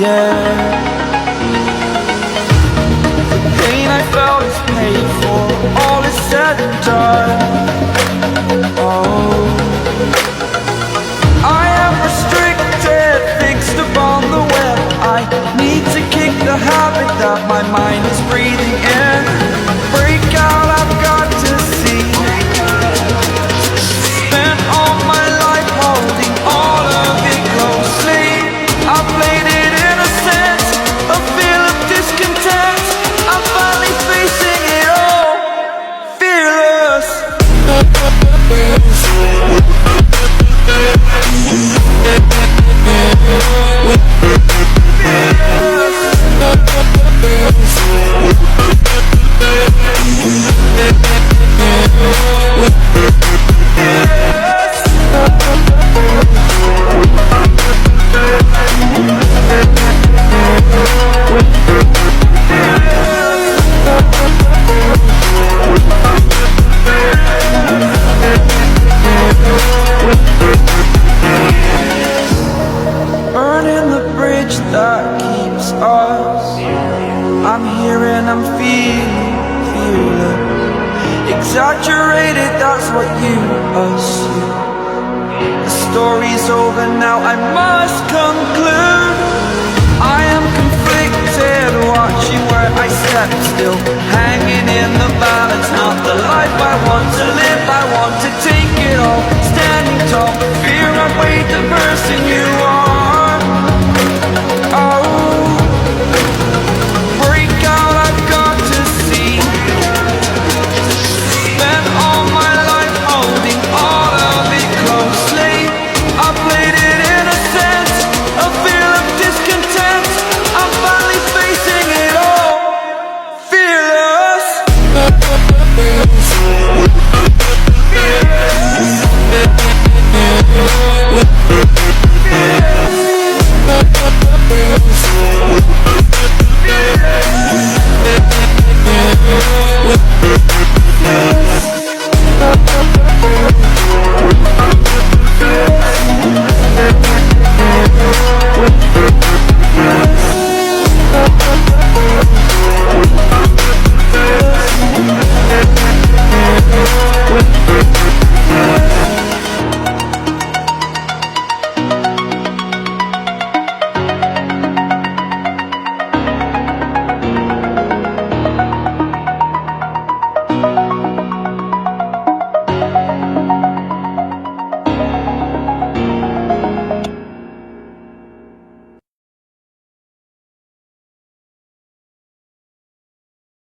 yeah. The pain I felt is paid for, all is said and done. Oh, I am restricted, fixed upon the web. I need to kick the habit that my mind is breathing in. Break out, I've got to see. Spent all my life holding all of it closely. I played it innocent, a feel of discontent. I'm finally facing it all, fearless. Burning the bridge that keeps us. I'm here and I'm feeling exaggerated, that's what you assume. The story's over now, I must conclude. I am conflicted, watching where I step still, hanging in the balance. Not the life I want to live, I want to take it all. Standing tall, fear I've weighed the person you are. Oh, break out, I've got to see. Spent all my life holding all of it closely. I played it innocent, a feel of discontent. I'm finally facing it all, fearless. Fearless.